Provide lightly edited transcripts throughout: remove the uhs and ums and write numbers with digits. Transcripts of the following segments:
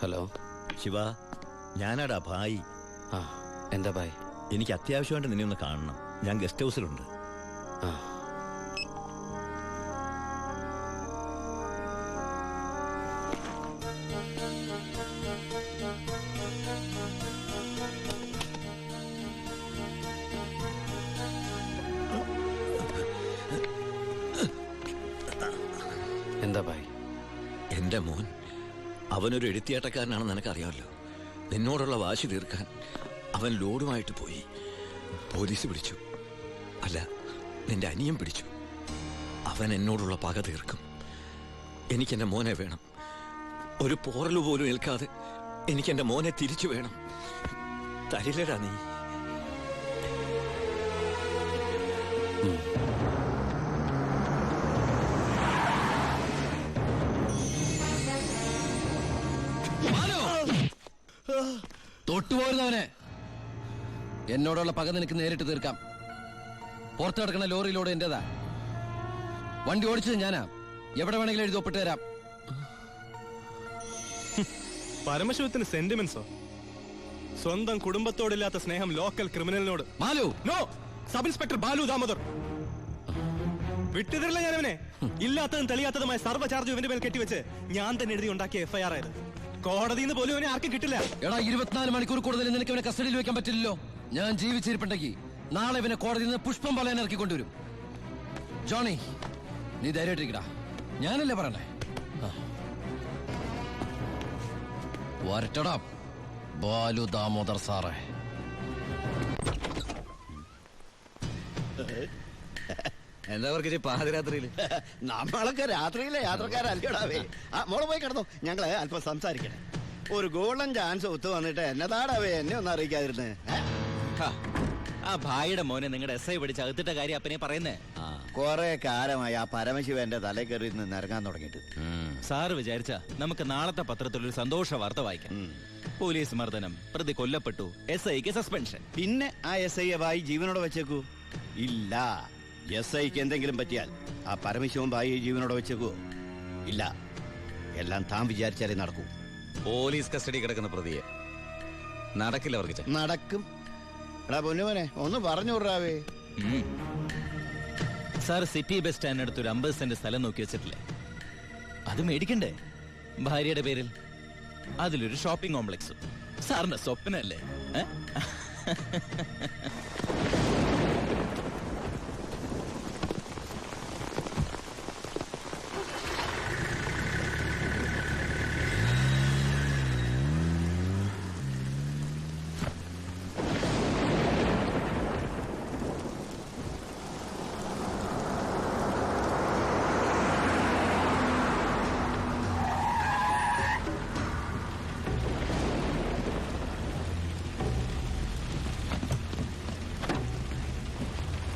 Hello Shiva, ഞാനാടാ Bhai. ആ എന്താ ഭായ്? എനിക്ക് അത്യാവശ്യമായിട്ട് നിന്നെ ഒന്ന് കാണണം. ഞാൻ ഗസ്റ്റ് ഹൗസിലുണ്ട്. ആ എന്താ ഭായ്? എന്റെ മോൻ അവനൊരു എഴുത്തിയാട്ടക്കാരനാണെന്ന് നിനക്കറിയാമല്ലോ. നിന്നോടുള്ള വാശി തീർക്കാൻ അവൻ ലോഡുമായിട്ട് പോയി. പോലീസ് പിടിച്ചു. അല്ല, നിന്റെ അനിയൻ പിടിച്ചു. അവൻ എന്നോടുള്ള പക തീർക്കും. എനിക്കെൻ്റെ മോനെ വേണം. ഒരു പോറലു പോലും ഏൽക്കാതെ എനിക്കെൻ്റെ മോനെ തിരിച്ചു വേണം. തരില്ലടാ നീ. തൊട്ടുപോരുന്നവനെ, എന്നോടുള്ള പക നിനക്ക് നേരിട്ട് തീർക്കാം. പുറത്തു കിടക്കുന്ന ലോറിയിലൂടെ എന്റേതാ. വണ്ടി ഓടിച്ചത് ഞാനാ. എവിടെ വേണമെങ്കിലും എഴുതി ഒപ്പിട്ട് തരാം. പരമശിവത്തിന് സെന്റിമെന്റ്സോ? സ്വന്തം കുടുംബത്തോടില്ലാത്ത സ്നേഹം ലോക്കൽ ക്രിമിനലിനോട്. Malu, no. Sub inspector Balu Damodar. വിട്ടുതരില്ല ഞാനവനെ. ഇല്ലാത്തതും തെളിയാത്തതുമായ സർവ്വ ചാർജ് ഇവന്റെ മേൽ കെട്ടിവെച്ച് ഞാൻ തന്നെ എഴുതി ഉണ്ടാക്കിയ FIR ആയത്. കോടതിയിൽ നിന്ന് പോലും അവനെ ആർക്കും കിട്ടില്ല. എടാ, 24 മണിക്കൂർ കൂടുതൽ നിനക്ക് ഇവനെ കസ്റ്റഡിയിൽ വെക്കാൻ പറ്റില്ലല്ലോ. ഞാൻ ജീവിച്ചിരിപ്പുണ്ടെങ്കിൽ നാളെ ഇവനെ കോടതിയിൽ നിന്ന് പുഷ്പം പോലെ ഇറക്കി കൊണ്ടുവരും. ജോണി, നീ ധൈര്യമായിട്ടിരിക്കടാ. ഞാനല്ലേ പറയണേ. വരട്ടടാ ബാലു ദാമോദർ സാറേ. എന്താ അവർക്ക് പാതിരാത്രിയിൽ? നമ്മളൊക്കെ രാത്രിയിലെ യാത്രക്കാരല്ലേടാവേ. മോളെ പോയി കിടന്നു. ഞങ്ങള് അല്പം സംസാരിക്കണേ. ഒരു ഗോൾഡൻ ചാൻസ് ഒത്തു വന്നിട്ട് എന്നതാടാവേ എന്നെ ഒന്ന് അറിയിക്കാതിരുന്നേ. ആ ഭായിയുടെ മോനെ നിങ്ങളുടെ SI പിടിച്ച് അകത്തിട്ട കാര്യം അപ്പനെ പറയുന്നേ. കൊറേ കാലമായി ആ പരമശിവന്റെ തലേ കയറി നിന്ന് ഇറങ്ങാൻ തുടങ്ങിയിട്ട്. സാറ് വിചാരിച്ച നമുക്ക് നാളത്തെ പത്രത്തിൽ ഒരു സന്തോഷ വാർത്ത വായിക്കാം. പോലീസ് മർദ്ദനം, പ്രതി കൊല്ലപ്പെട്ടു, SIക്ക് സസ്പെൻഷൻ. പിന്നെ ആ SI ഭായി ജീവനോടെ വെച്ചേക്കൂ? ഇല്ല. SIക്ക് എന്തെങ്കിലും പറ്റിയാൽ ആ പരമശിവൻ ഭായി ജീവനോടെ വെച്ചേക്കൂ? ഇല്ല. എല്ലാം താൻ വിചാരിച്ചാലേ നടക്കൂ. പോലീസ് കസ്റ്റഡി കിടക്കുന്ന പ്രതിയെ നടക്കില്ല അവർക്ക്. നടക്കും. എടാ പൊന്നുമോനെ, ഒന്ന് പറഞ്ഞു വിടാവേ. സാർ സിറ്റി ബസ് സ്റ്റാൻഡിനടുത്ത് ഒരു 50 സെന്റ് സ്ഥലം നോക്കി വെച്ചിട്ടില്ലേ? അത് മേടിക്കണ്ടേ ഭാര്യയുടെ പേരിൽ? അതിലൊരു ഷോപ്പിംഗ് കോംപ്ലക്സും. സാറിന്റെ സ്വപ്നല്ലേ?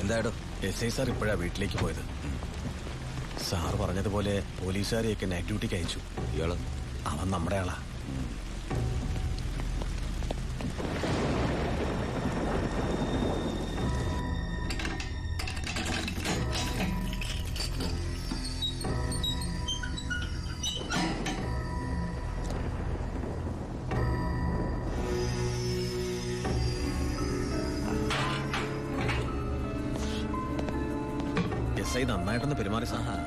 എന്താടോ? SI സാർ ഇപ്പോഴാ വീട്ടിലേക്ക് പോയത്. സാർ പറഞ്ഞതുപോലെ പോലീസുകാരെയൊക്കെ നൈറ്റ് ഡ്യൂട്ടിക്ക് അയച്ചു. ഇയാള് അവൻ നമ്മുടെ ആളാ. SI നന്നായിട്ടൊന്ന് പെരുമാറി സാർ.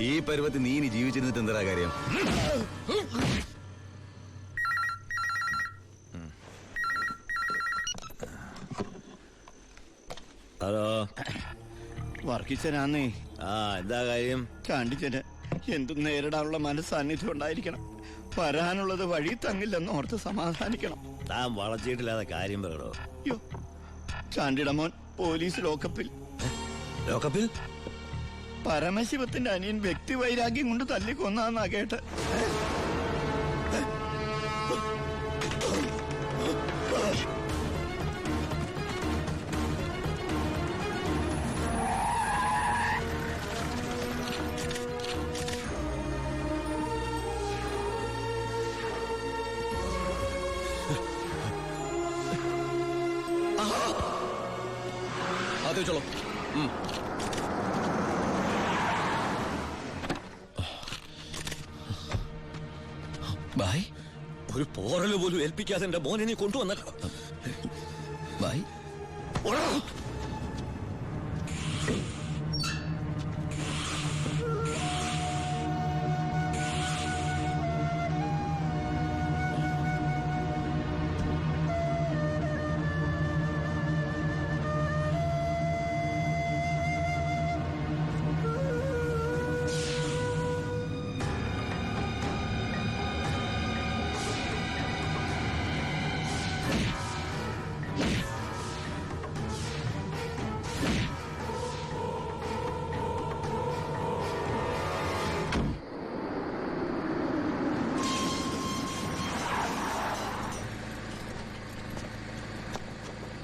ഈ പരുവത്തിൽ നീ ഇനി ജീവിച്ചിരുന്നിട്ട് എന്താ കാര്യം? ഹലോ, വർക്കിച്ചനാന്നേ. എന്താ കാര്യം? ചാണ്ടിച്ചന് എന്തും നേരിടാനുള്ള മനസ്സാന്നിധ്യം ഉണ്ടായിരിക്കണം. വരാനുള്ളത് വഴി തങ്ങില്ലെന്ന് ഓർത്ത് സമാധാനിക്കണം. താൻ വളച്ചിട്ടില്ലാതെ കാര്യം പറയണോ? അയ്യോ, ചാണ്ടിയുടെ മോൻ പോലീസ് ലോക്കപ്പിൽ. ലോക്കപ്പിൽ? പരമശിവത്തിന്റെ അനിയൻ വ്യക്തി വൈരാഗ്യം കൊണ്ട് തല്ലിക്കൊന്നാന്നാ കേട്ട്. അത് വെച്ചോളൂ. ബായ് ഒരു പോറല് പോലും ഏൽപ്പിക്കാതെ എന്റെ മോനെ നീ കൊണ്ടുവന്നല്ലോ. Bye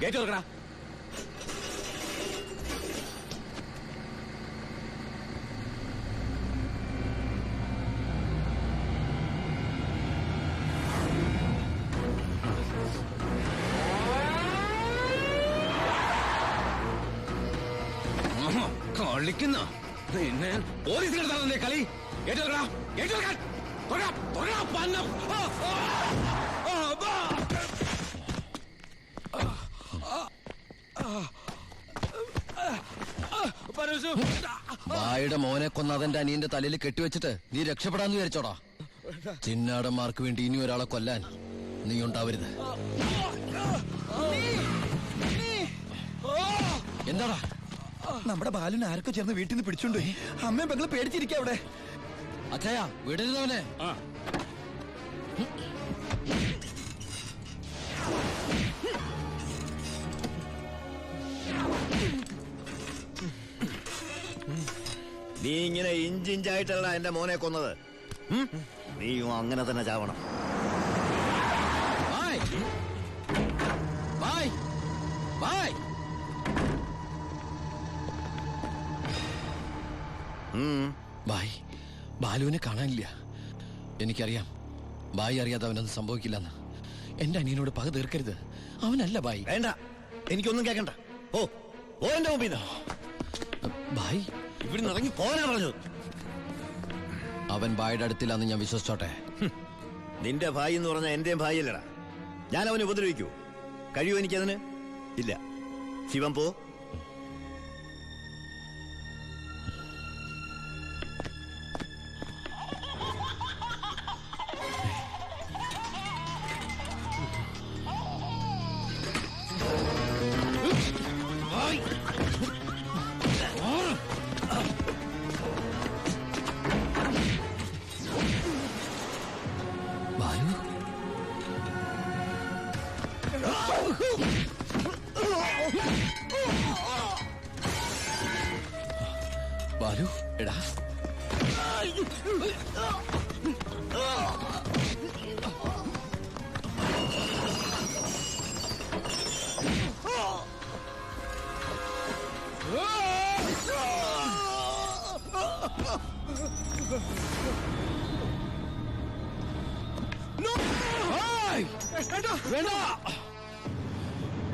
gate തുറക്കടാ. കളിക്കുന്ന പിന്നെ പോലീസ് കിടത്താണല്ലേ കളി. ഗേറ്റ് തുറക്കടാ. ഗേറ്റ് തുറക്കാൻ. തുറക്കാം. തുറക്കാം. പന്നം. ബായുടെ മോനെ കൊന്ന അതെന്റെ അനിയന്റെ തലയിൽ കെട്ടിവെച്ചിട്ട് നീ രക്ഷപ്പെടാന്ന് വിചാരിച്ചോടാ. ചിന്നാടന്മാർക്ക് വേണ്ടി ഇനി ഒരാളെ കൊല്ലാൻ നീ ഉണ്ടാവരുത്. എന്താടാ? നമ്മുടെ ബാലുവിനെ ആരൊക്കെ ചേർന്ന് വീട്ടിൽ നിന്ന് പിടിച്ചോണ്ടുപോയി. അമ്മയും പെങ്ങള് പേടിച്ചിരിക്കുക അവിടെ. അച്ഛയാ വിടരുതവനെ. നീ ഇങ്ങനെ ഇഞ്ചിഞ്ചായിട്ടല്ല എന്റെ മോനെ കൊന്നത്. നീയും അങ്ങനെ തന്നെ ചാവണം. ബായ് ബാലുവിനെ കാണാനില്ല. എനിക്കറിയാം ബായി അറിയാതെ അവനൊന്നും സംഭവിക്കില്ലെന്ന്. എന്റെ അനിയനോട് പക തീർക്കരുത്. അവനല്ല ബായി. വേണ്ട, എനിക്കൊന്നും കേക്കണ്ട. ഓ ഓ എന്റെ മുമ്പിൽ ബായ് ഇവിടുന്ന് ഇറങ്ങി പോകാനാ പറഞ്ഞത്. അവൻ ബായുടെ അടുത്തില്ലാന്ന് ഞാൻ വിശ്വസിച്ചോട്ടെ. നിന്റെ ഭായി എന്ന് പറഞ്ഞ എന്റെയും ഭായിയല്ലടാ. ഞാൻ അവനെ ഉപദ്രവിക്കൂ? കഴിയുമോ എനിക്കതിന്? ഇല്ല. ശിവൻ പോ. ബാലു എടാ,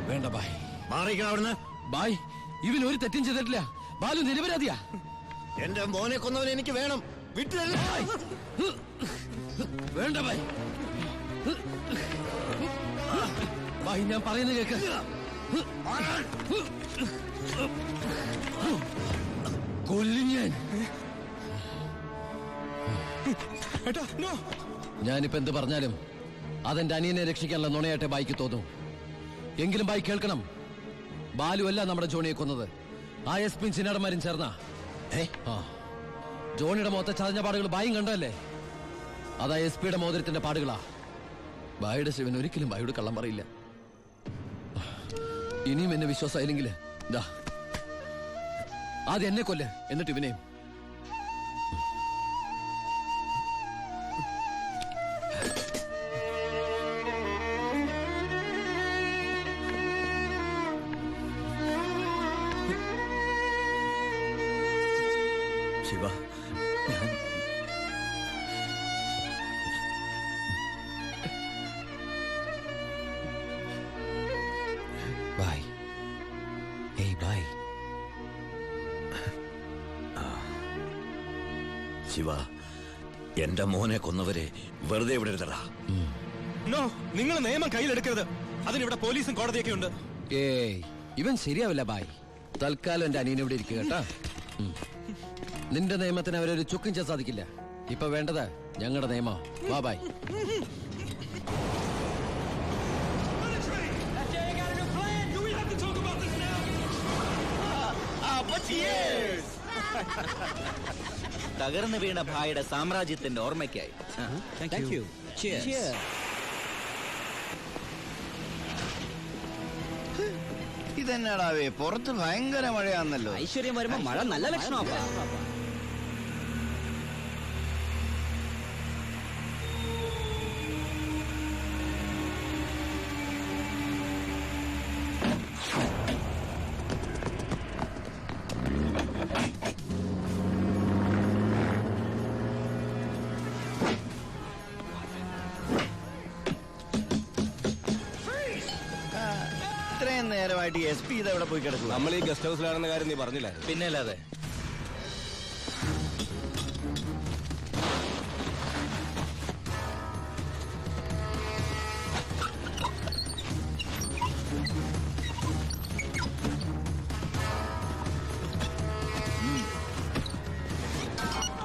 വേണ്ട ബായ്, മാറിക്കണം അവിടുന്ന്. ബായ് ഇവൻ ഒരു തെറ്റും ചെയ്തിട്ടില്ല. ബാലു നിരപരാധിയാ. എന്റെ മോനെ കൊന്നവനെ എനിക്ക് വേണം. വിട്ടില്ല. വേണ്ട ബായ്. ബായ് ഞാൻ പറയുന്നത് കേക്ക്. കൊല്ലും ഞാൻ. ഞാനിപ്പോ എന്ത് പറഞ്ഞാലും അതെന്റെ അനിയനെ രക്ഷിക്കാനുള്ള നുണയായിട്ടെ ബായിക്ക് തോന്നും. എങ്കിലും ബായി കേൾക്കണം, ബാലു അല്ല നമ്മുടെ ജോണിയെ കൊന്നത്. ആ എസ് പിൻ ചിന്നാടന്മാരും ചേർന്നാ. ജോണിയുടെ മുഖത്തെ ചതഞ്ഞ പാടുകൾ ബായും കണ്ടല്ലേ? അതാ എസ് പിയുടെ മോതിരത്തിന്റെ പാടുകളാ. ബായുടെ ശിവൻ ഒരിക്കലും ബായോട് കള്ളം പറയില്ല. ഇനിയും എന്നെ വിശ്വാസമായില്ലെങ്കിൽ ആദ്യം എന്നെ കൊല്ല്, എന്നിട്ട് ഇവനെയും. ശിവ, ഞാൻ ബായ്. ഏയ് ബായ്. ശിവ, എന്റെ മോനെ കൊന്നവരെ വെറുതെ വിടരുതടാ. നോ, നിങ്ങൾ നിയമം കയ്യിലെടുക്കരുത്. അതിനിവിടെ പോലീസും കോടതിയൊക്കെ ഉണ്ട്. ഏയ് ഇവൻ ശരിയാവില്ല ബായ്. തൽക്കാലം എന്റെ അനിയനെ ഇവിടെ ഇരിക്കുക കേട്ടാ. നിന്റെ നിയമത്തിന് അവരൊരു ചുക്കും ചെയ്യാൻ സാധിക്കില്ല. ഇപ്പൊ വേണ്ടത് ഞങ്ങളുടെ നിയമം. വാ ബായ്. തകർന്നു വീണ ഭായിയുടെ സാമ്രാജ്യത്തിന്റെ ഓർമ്മയ്ക്കായി. ഇതെന്നാടാവേ, പുറത്ത് ഭയങ്കര മഴയാന്നല്ലോ. ഐശ്വര്യം വരുമ്പോ മഴ നല്ല ലക്ഷണമാണ്. ഇത്രയും നേരമായിട്ട് SP ഇതെവിടെ പോയി കിടക്കുക? നമ്മൾ ഈ ഗസ്റ്റ് ഹൗസിലാണെന്ന കാര്യം നീ പറഞ്ഞില്ല? പിന്നെ അല്ലാതെ.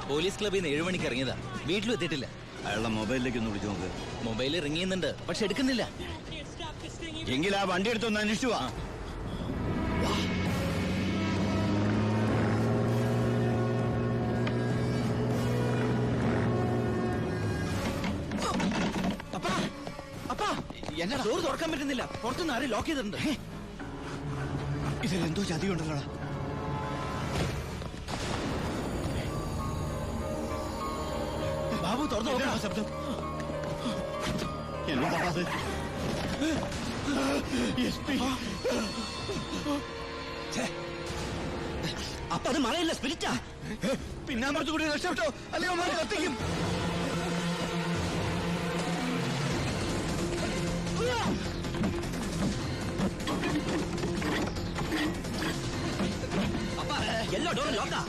പോലീസ് ക്ലബിൽ നിന്ന് 7 മണിക്ക് ഇറങ്ങിയതാ. വീട്ടിലും എത്തിയിട്ടില്ല. അയാളുടെ മൊബൈലിലേക്ക് ഒന്ന് വിളിച്ചു നോക്ക്. മൊബൈൽ റിങ് ചെയ്യുന്നുണ്ട്, പക്ഷെ എടുക്കുന്നില്ല. എങ്കിൽ ആ വണ്ടി എടുത്തൊന്ന് അന്വേഷിച്ചു വാ. എന്നാ ഡോർ തുറക്കാൻ പറ്റുന്നില്ല. പുറത്തുനിന്ന് ആരും ലോക്ക് ചെയ്തിട്ടുണ്ട്. ഇതിലെന്തോ ചതിയുണ്ടല്ലോടാ. ബാബു തുറന്നു നോക്കണം. ശബ്ദം എന്നോടാ അത്? അപ്പൊ അത് മഴയില്ല, സ്പിരിറ്റാ. പിന്നാമ്പുറത്ത് കൂടി രക്ഷപ്പെട്ടോ, അല്ലെങ്കിൽ കത്തിക്കും. അപ്പൊ എല്ലാ ഡോറും ലോക്കാ.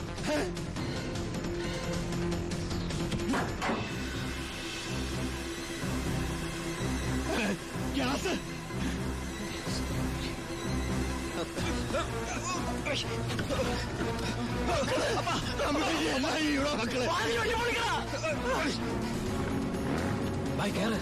ഗ്യാസ് ബായ് കേറ്.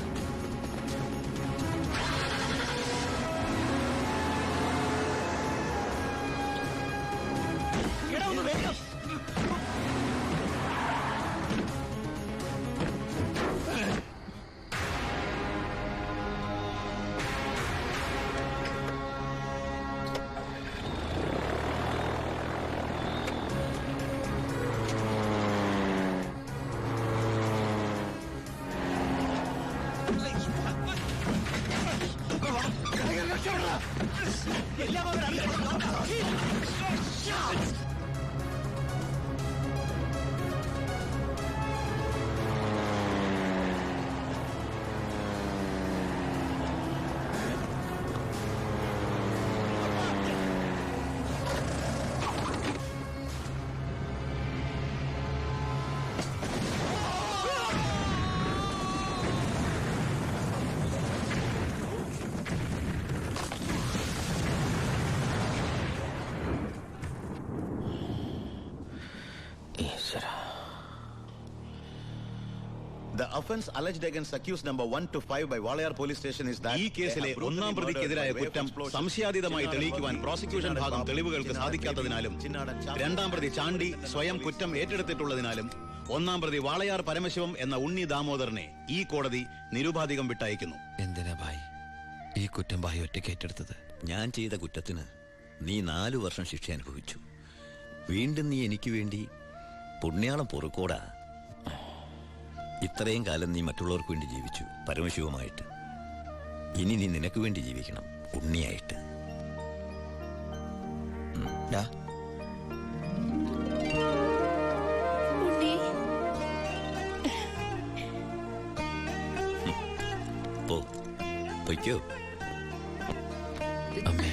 The offense alleged against accused number 1 to 5 by Walayar police station is that ഈ കേസിലെ ഒന്നാം പ്രതിക്കെതിരായ കുറ്റം സംശയാതീതമായി തെളിയിക്കുവാൻ പ്രോസിക്യൂഷൻ ഭാഗം തെളിവുകൾക്ക് സാധിക്കാത്തതിനാലും രണ്ടാം പ്രതി ചാണ്ടി സ്വയം കുറ്റം ഏറ്റെടുത്തിട്ടുള്ളതിനാലും ഒന്നാം പ്രതി വാളയാർ പരമശിവം എന്ന ഉണ്ണി ദാമോദരനെ ഈ കോടതി നിരുപാധികം വിട്ടയക്കുന്നു. എന്തിനാ ബായ് ഈ കുറ്റം ബായ് ഒറ്റയ്ക്ക് ഏറ്റെടുത്തത്? ഞാൻ ചെയ്ത കുറ്റത്തിന് നീ 4 വർഷം ശിക്ഷ അനുഭവിച്ചു. വീണ്ടും നീ എനിക്ക് വേണ്ടി പുണ്യാളം പൊറുക്കോടാ. ഇത്രയും കാലം നീ മറ്റുള്ളവർക്ക് വേണ്ടി ജീവിച്ചു പരമശിവമായിട്ട്. ഇനി നീ നിനക്ക് വേണ്ടി ജീവിക്കണം ഉണ്ണിയായിട്ട്. പൊയ്ക്കോ. അമ്മേ